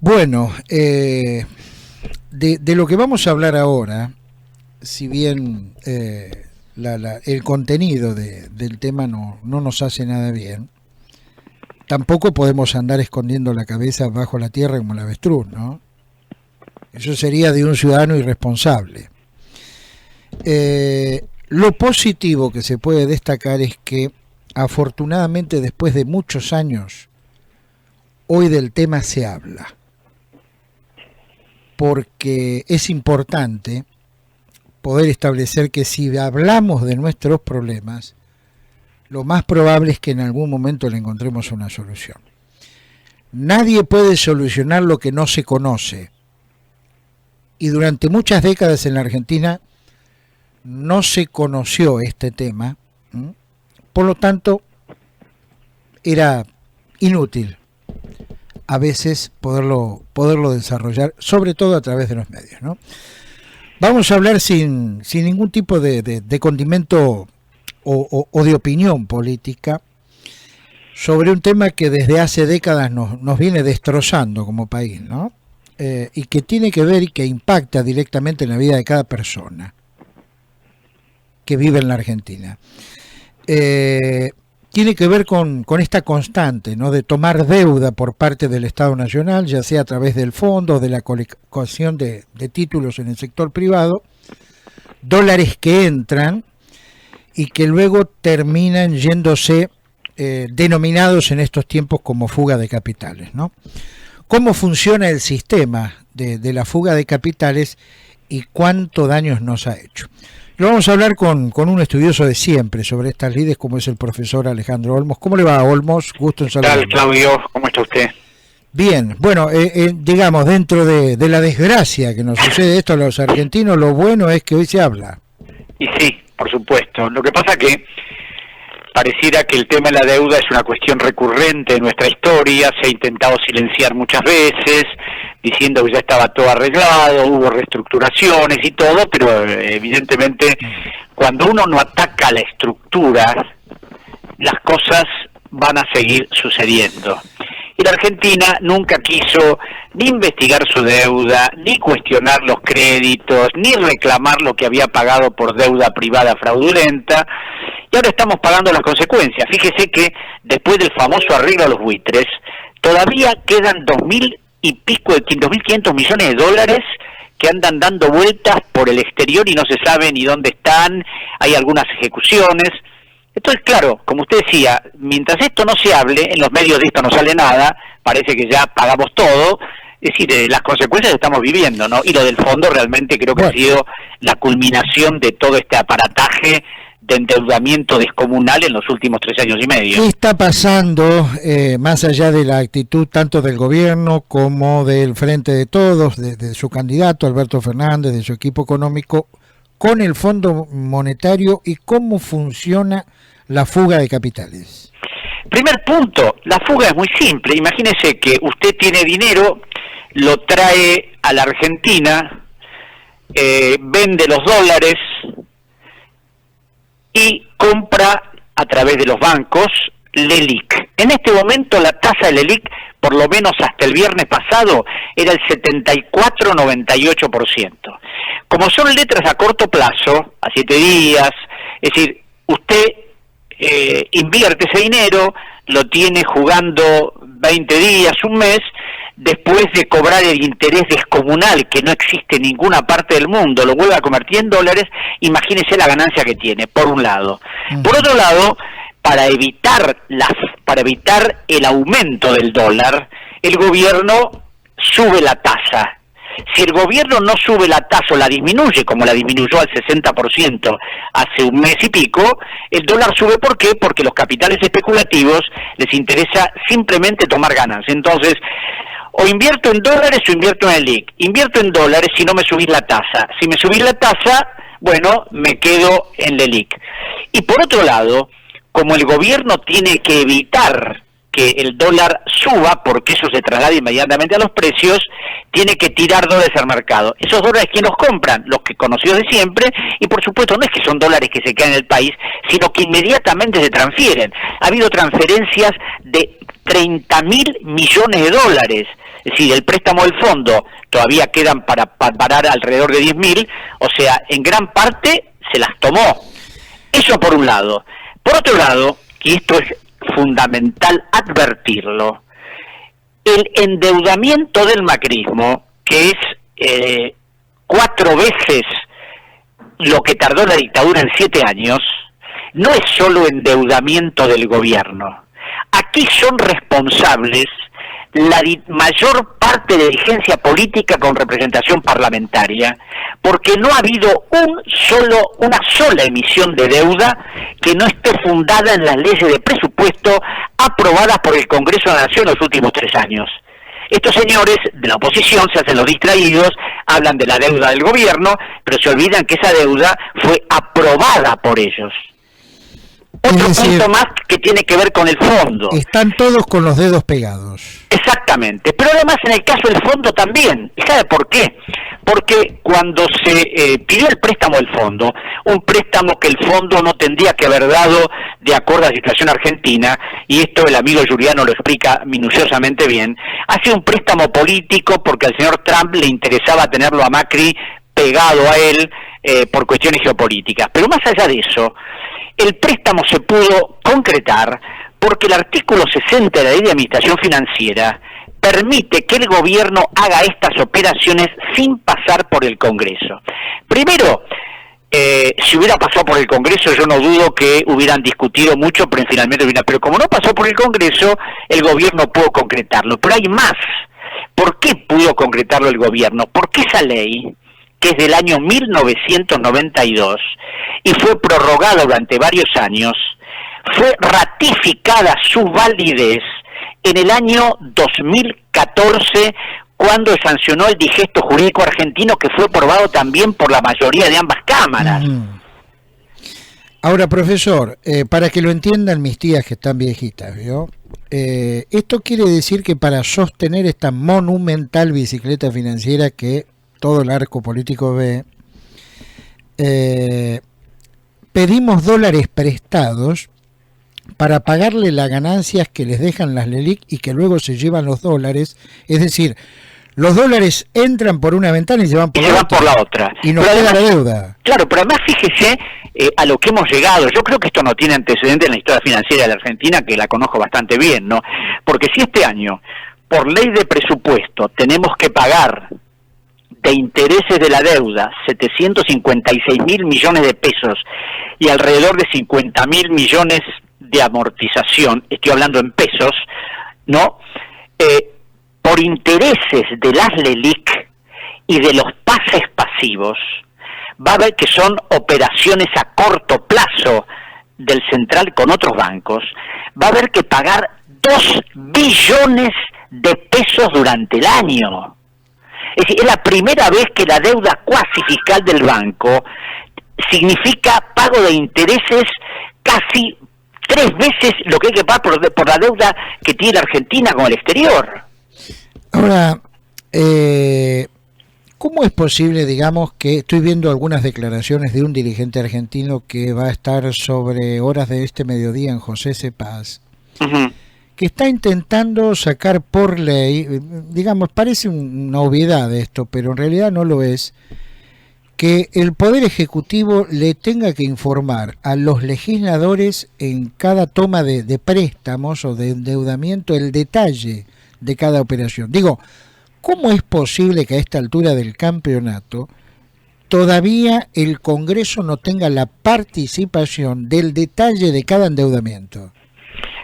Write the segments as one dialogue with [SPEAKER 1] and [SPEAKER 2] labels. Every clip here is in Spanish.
[SPEAKER 1] Bueno, de lo que vamos a hablar ahora, si bien el contenido del tema no nos hace nada bien, tampoco podemos andar escondiendo la cabeza bajo la tierra como el avestruz, ¿no? Eso sería de un ciudadano irresponsable. Lo positivo que se puede destacar es que, afortunadamente, después de muchos años, hoy del tema se habla, porque es importante poder establecer que si hablamos de nuestros problemas, lo más probable es que en algún momento le encontremos una solución. Nadie puede solucionar lo que no se conoce, y durante muchas décadas en la Argentina no se conoció este tema, por lo tanto era inútil a veces poderlo desarrollar, sobre todo a través de los medios, ¿no? Vamos a hablar sin ningún tipo de condimento o de opinión política sobre un tema que desde hace décadas nos viene destrozando como país, ¿no? Y que tiene que ver y que impacta directamente en la vida de cada persona que vive en la Argentina. Tiene que ver con esta constante, ¿no?, de tomar deuda por parte del Estado Nacional, ya sea a través del fondo, de la colocación de títulos en el sector privado, dólares que entran y que luego terminan yéndose denominados en estos tiempos como fuga de capitales, ¿no? ¿Cómo funciona el sistema de la fuga de capitales y cuánto daños nos ha hecho? Lo vamos a hablar con un estudioso de siempre sobre estas lides, como es el profesor Alejandro Olmos. ¿Cómo le va, Olmos? Gusto en saludarlo.
[SPEAKER 2] ¿Qué tal, Claudio? ¿Cómo está usted?
[SPEAKER 1] Bien, bueno, digamos, dentro de la desgracia que nos sucede esto a los argentinos, lo bueno es que hoy se habla.
[SPEAKER 2] Y sí, por supuesto. Lo que pasa que pareciera que el tema de la deuda es una cuestión recurrente en nuestra historia, se ha intentado silenciar muchas veces, diciendo que ya estaba todo arreglado, hubo reestructuraciones y todo, pero evidentemente cuando uno no ataca la estructura, las cosas van a seguir sucediendo. Y la Argentina nunca quiso ni investigar su deuda, ni cuestionar los créditos, ni reclamar lo que había pagado por deuda privada fraudulenta, y ahora estamos pagando las consecuencias. Fíjese que después del famoso arreglo a los buitres, todavía quedan 2.500 millones de dólares que andan dando vueltas por el exterior y no se sabe ni dónde están, hay algunas ejecuciones. Entonces, claro, como usted decía, mientras esto no se hable, en los medios de esto no sale nada, parece que ya pagamos todo, es decir, las consecuencias estamos viviendo, ¿no? Y lo del fondo realmente creo que ha sido la culminación de todo este aparataje de endeudamiento descomunal en los últimos 3 años y medio.
[SPEAKER 1] ¿Qué está pasando, más allá de la actitud tanto del gobierno como del Frente de Todos, de su candidato Alberto Fernández, de su equipo económico, con el Fondo Monetario y cómo funciona la fuga de capitales?
[SPEAKER 2] Primer punto, la fuga es muy simple. Imagínese que usted tiene dinero, lo trae a la Argentina, vende los dólares y compra a través de los bancos LELIQ. En este momento la tasa de LELIQ, por lo menos hasta el viernes pasado, era el 74,98%. Como son letras a corto plazo, a 7 días, es decir, usted invierte ese dinero, lo tiene jugando 20 días, un mes, después de cobrar el interés descomunal que no existe en ninguna parte del mundo, lo vuelve a convertir en dólares, imagínese la ganancia que tiene, por un lado. Por otro lado, para evitar el aumento del dólar, el gobierno sube la tasa. Si el gobierno no sube la tasa o la disminuye, como la disminuyó al 60% hace un mes y pico, el dólar sube. ¿Por qué? Porque los capitales especulativos les interesa simplemente tomar ganancias. Entonces, o invierto en dólares o invierto en el LELIQ. Invierto en dólares si no me subís la tasa. Si me subís la tasa, bueno, me quedo en LELIQ. Y por otro lado, como el gobierno tiene que evitar que el dólar suba, porque eso se traslada inmediatamente a los precios, tiene que tirar dólares al mercado. Esos dólares, ¿quién los compran? Los que conocidos de siempre, y por supuesto no es que son dólares que se quedan en el país, sino que inmediatamente se transfieren. Ha habido transferencias de 30.000 millones de dólares Es decir, el préstamo del fondo todavía quedan para parar alrededor de 10.000, o sea, en gran parte se las tomó. Eso por un lado. Por otro lado, y esto es fundamental advertirlo, el endeudamiento del macrismo, que es 4 veces lo que tardó la dictadura en 7 años, no es solo endeudamiento del gobierno. Aquí son responsables la mayor parte de dirigencia política con representación parlamentaria, porque no ha habido una sola emisión de deuda que no esté fundada en las leyes de presupuesto aprobadas por el Congreso de la Nación en los últimos 3 años. Estos señores de la oposición se hacen los distraídos, hablan de la deuda del gobierno, pero se olvidan que esa deuda fue aprobada por ellos. Otro punto más que tiene que ver con el fondo.
[SPEAKER 1] Están todos con los dedos pegados.
[SPEAKER 2] Exactamente, pero además en el caso del fondo también. ¿Y sabe por qué? Porque cuando se pidió el préstamo del fondo, un préstamo que el fondo no tendría que haber dado de acuerdo a la situación argentina, y esto el amigo Giuliano lo explica minuciosamente bien, ha sido un préstamo político porque al señor Trump le interesaba tenerlo a Macri pegado a él por cuestiones geopolíticas. Pero más allá de eso, el préstamo se pudo concretar porque el artículo 60 de la Ley de Administración Financiera permite que el gobierno haga estas operaciones sin pasar por el Congreso. Primero, si hubiera pasado por el Congreso, yo no dudo que hubieran discutido mucho, pero finalmente pero como no pasó por el Congreso, el gobierno pudo concretarlo. Pero hay más. ¿Por qué pudo concretarlo el gobierno? Porque esa ley, que es del año 1992 y fue prorrogada durante varios años, fue ratificada su validez en el año 2014, cuando sancionó el digesto jurídico argentino, que fue aprobado también por la mayoría de ambas cámaras.
[SPEAKER 1] Ahora, profesor, para que lo entiendan mis tías que están viejitas, ¿vio? Esto quiere decir que para sostener esta monumental bicicleta financiera que todo el arco político ve, pedimos dólares prestados para pagarle las ganancias que les dejan las LELIQ y que luego se llevan los dólares. Es decir, los dólares entran por una ventana y se van por la otra. Y nos queda la deuda.
[SPEAKER 2] Claro, pero además fíjese a lo que hemos llegado. Yo creo que esto no tiene antecedente en la historia financiera de la Argentina, que la conozco bastante bien, ¿no? Porque si este año, por ley de presupuesto, tenemos que pagar de intereses de la deuda 756.000 millones de pesos y alrededor de 50.000 millones de amortización, estoy hablando en pesos, ¿no? Por intereses de las LELIQ y de los pases pasivos, va a ver que son operaciones a corto plazo del central con otros bancos, va a haber que pagar 2 billones de pesos durante el año. Es decir, es la primera vez que la deuda cuasi fiscal del banco significa pago de intereses casi 3 veces lo que hay que pagar por la deuda que tiene la Argentina con el exterior.
[SPEAKER 1] Ahora, ¿cómo es posible, digamos, que estoy viendo algunas declaraciones de un dirigente argentino que va a estar sobre horas de este mediodía en José C. Paz, que está intentando sacar por ley, digamos, parece una obviedad esto, pero en realidad no lo es, que el Poder Ejecutivo le tenga que informar a los legisladores en cada toma de préstamos o de endeudamiento el detalle de cada operación. Digo, ¿cómo es posible que a esta altura del campeonato todavía el Congreso no tenga la participación del detalle de cada endeudamiento?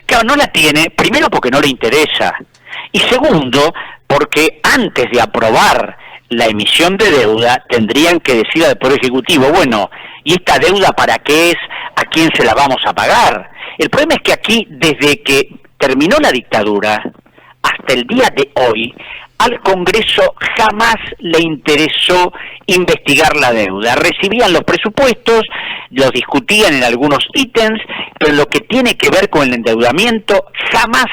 [SPEAKER 2] Claro, no la tiene, primero porque no le interesa, y segundo, porque antes de aprobar la emisión de deuda, tendrían que decir al Poder Ejecutivo, bueno, ¿y esta deuda para qué es? ¿A quién se la vamos a pagar? El problema es que aquí, desde que terminó la dictadura hasta el día de hoy, al Congreso jamás le interesó investigar la deuda. Recibían los presupuestos, los discutían en algunos ítems, pero en lo que tiene que ver con el endeudamiento jamás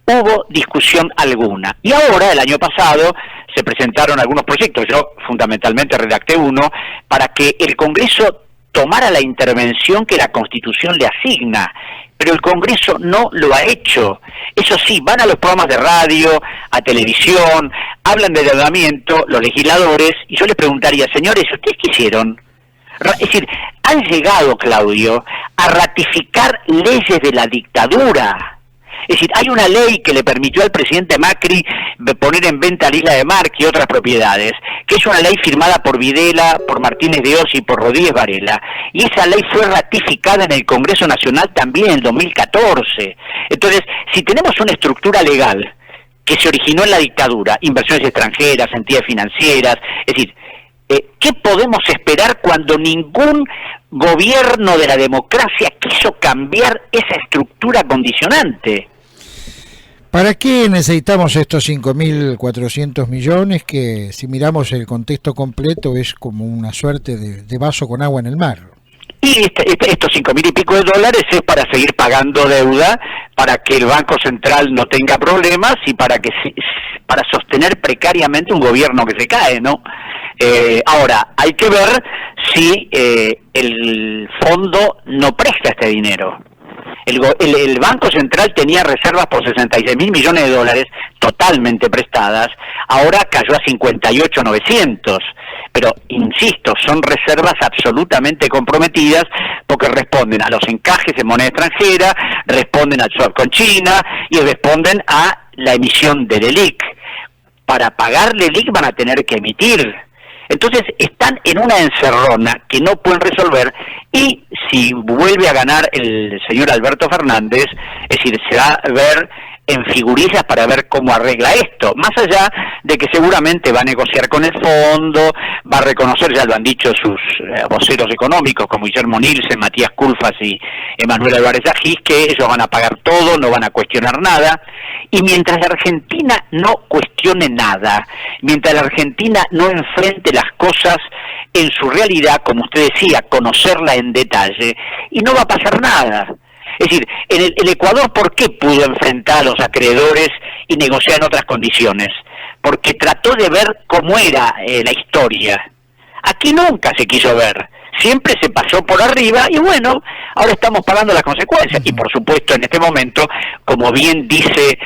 [SPEAKER 2] hubo discusión alguna. Y ahora, el año pasado, se presentaron algunos proyectos, yo fundamentalmente redacté uno, para que el Congreso tomara la intervención que la Constitución le asigna, pero el Congreso no lo ha hecho. Eso sí, van a los programas de radio, a televisión, hablan de endeudamiento, los legisladores, y yo les preguntaría, señores, ¿ustedes qué hicieron? Es decir, han llegado, Claudio, a ratificar leyes de la dictadura. Es decir, hay una ley que le permitió al presidente Macri poner en venta la isla de Marque y otras propiedades, que es una ley firmada por Videla, por Martínez de Oz y por Rodríguez Varela, y esa ley fue ratificada en el Congreso Nacional también en el 2014. Entonces, si tenemos una estructura legal que se originó en la dictadura, inversiones extranjeras, entidades financieras, es decir, ¿qué podemos esperar cuando ningún gobierno de la democracia quiso cambiar esa estructura condicionante?
[SPEAKER 1] ¿Para qué necesitamos estos 5.400 millones que, si miramos el contexto completo, es como una suerte de vaso con agua en el mar?
[SPEAKER 2] Y estos 5.000 y pico de dólares es para seguir pagando deuda, para que el Banco Central no tenga problemas y para sostener precariamente un gobierno que se cae, ¿no? Ahora, hay que ver si el fondo no presta este dinero. El Banco Central tenía reservas por 66.000 millones de dólares totalmente prestadas, ahora cayó a 58.900, pero insisto, son reservas absolutamente comprometidas porque responden a los encajes en moneda extranjera, responden al swap con China y responden a la emisión del ELIC. Para pagar el ELIC van a tener que emitir. Entonces están en una encerrona que no pueden resolver, y si vuelve a ganar el señor Alberto Fernández, es decir, se va a ver en figurillas para ver cómo arregla esto, más allá de que seguramente va a negociar con el fondo, va a reconocer, ya lo han dicho sus voceros económicos como Guillermo Nielsen, Matías Culfas y Emanuel Álvarez Agis, que ellos van a pagar todo, no van a cuestionar nada, y mientras la Argentina no cuestione nada, mientras la Argentina no enfrente las cosas en su realidad, como usted decía, conocerla en detalle, y no va a pasar nada. Es decir, el Ecuador, ¿por qué pudo enfrentar a los acreedores y negociar en otras condiciones? Porque trató de ver cómo era la historia. Aquí nunca se quiso ver, siempre se pasó por arriba y bueno, ahora estamos pagando las consecuencias. Y por supuesto, en este momento, como bien dice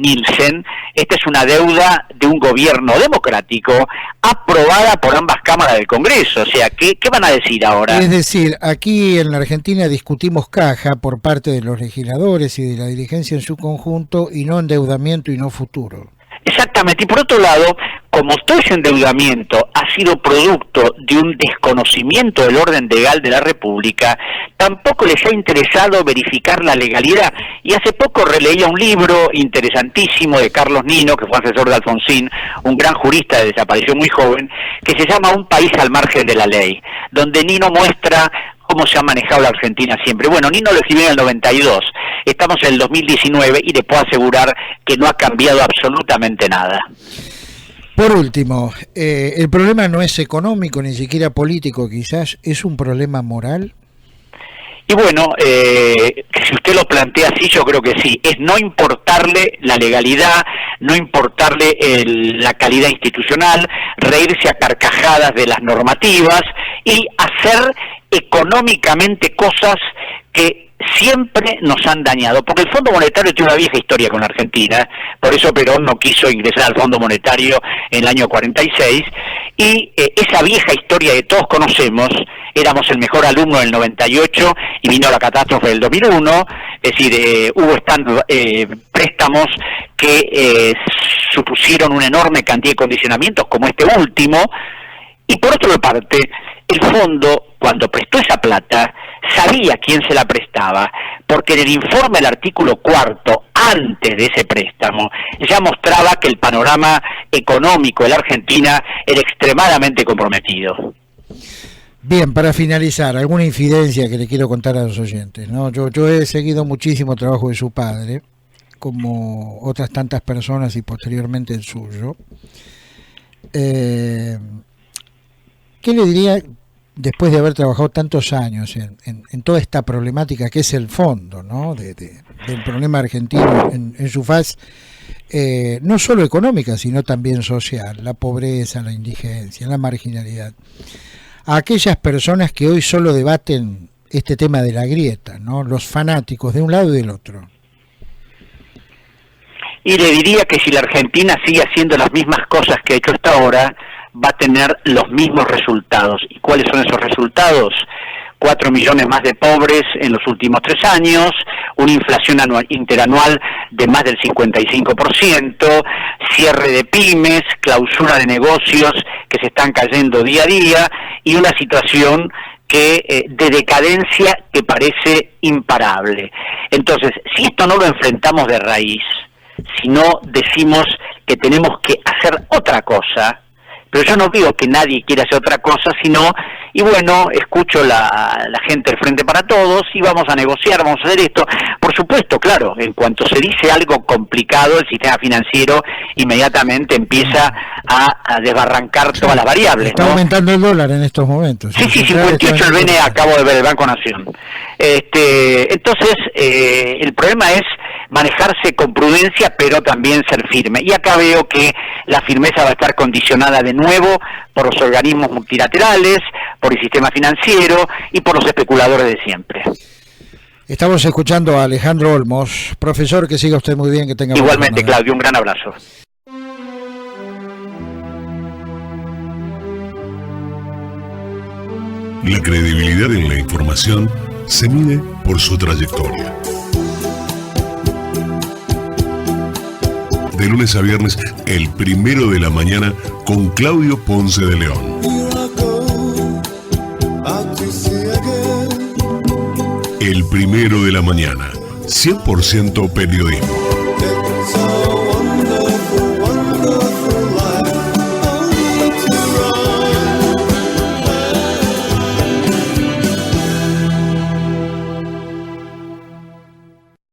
[SPEAKER 2] Nielsen, esta es una deuda de un gobierno democrático aprobada por ambas cámaras del Congreso. O sea, ¿qué van a decir ahora?
[SPEAKER 1] Es decir, aquí en la Argentina discutimos caja por parte de los legisladores y de la dirigencia en su conjunto, y no endeudamiento y no futuro.
[SPEAKER 2] Exactamente, y por otro lado, como todo ese endeudamiento ha sido producto de un desconocimiento del orden legal de la República, tampoco les ha interesado verificar la legalidad. Y hace poco releía un libro interesantísimo de Carlos Nino, que fue asesor de Alfonsín, un gran jurista, desapareció muy joven, que se llama Un país al margen de la ley, donde Nino muestra cómo se ha manejado la Argentina siempre. Bueno, Nino lo escribió en el 92, estamos en el 2019 y le puedo asegurar que no ha cambiado absolutamente nada.
[SPEAKER 1] Por último, el problema no es económico, ni siquiera político quizás, ¿es un problema moral?
[SPEAKER 2] Y bueno, si usted lo plantea así, yo creo que sí, es no importarle la legalidad, no importarle la calidad institucional, reírse a carcajadas de las normativas y hacer económicamente cosas que siempre nos han dañado, porque el Fondo Monetario tiene una vieja historia con la Argentina, por eso Perón no quiso ingresar al Fondo Monetario en el año 46, y esa vieja historia que todos conocemos, éramos el mejor alumno del 98 y vino la catástrofe del 2001, es decir, hubo préstamos que supusieron una enorme cantidad de condicionamientos como este último, y por otra parte, el fondo, cuando prestó esa plata, sabía quién se la prestaba, porque en el informe del artículo 4, antes de ese préstamo, ya mostraba que el panorama económico de la Argentina era extremadamente comprometido.
[SPEAKER 1] Bien, para finalizar, alguna infidencia que le quiero contar a los oyentes, ¿no? Yo he seguido muchísimo el trabajo de su padre, como otras tantas personas y posteriormente el suyo. ¿Qué le diría después de haber trabajado tantos años en toda esta problemática que es el fondo, ¿no? del problema argentino en su faz, no solo económica, sino también social, la pobreza, la indigencia, la marginalidad? A aquellas personas que hoy solo debaten este tema de la grieta, ¿no? Los fanáticos de un lado y del otro.
[SPEAKER 2] Y le diría que si la Argentina sigue haciendo las mismas cosas que ha hecho hasta ahora, va a tener los mismos resultados. ¿Y cuáles son esos resultados? 4 millones más de pobres en los últimos 3 años, una inflación interanual de más del 55%, cierre de pymes, clausura de negocios que se están cayendo día a día y una situación de decadencia que parece imparable. Entonces, si esto no lo enfrentamos de raíz, si no decimos que tenemos que hacer otra cosa, pero yo no digo que nadie quiera hacer otra cosa, sino, y bueno, escucho la gente del Frente para Todos y vamos a negociar, vamos a hacer esto. Por supuesto, claro, en cuanto se dice algo complicado, el sistema financiero inmediatamente empieza a desbarrancar todas las variables.
[SPEAKER 1] Está, ¿no?, aumentando el dólar en estos momentos.
[SPEAKER 2] Sí, 58 el BNE, acabo de ver el Banco Nación. Entonces, el problema es manejarse con prudencia, pero también ser firme. Y acá veo que la firmeza va a estar condicionada de nuevo por los organismos multilaterales, por el sistema financiero y por los especuladores de siempre.
[SPEAKER 1] Estamos escuchando a Alejandro Olmos. Profesor, que siga usted muy bien, que tenga
[SPEAKER 2] igualmente, Claudio, un gran abrazo.
[SPEAKER 3] La credibilidad en la información se mide por su trayectoria. De lunes a viernes, el primero de la mañana, con Claudio Ponce de León. El primero de la mañana, 100% periodismo.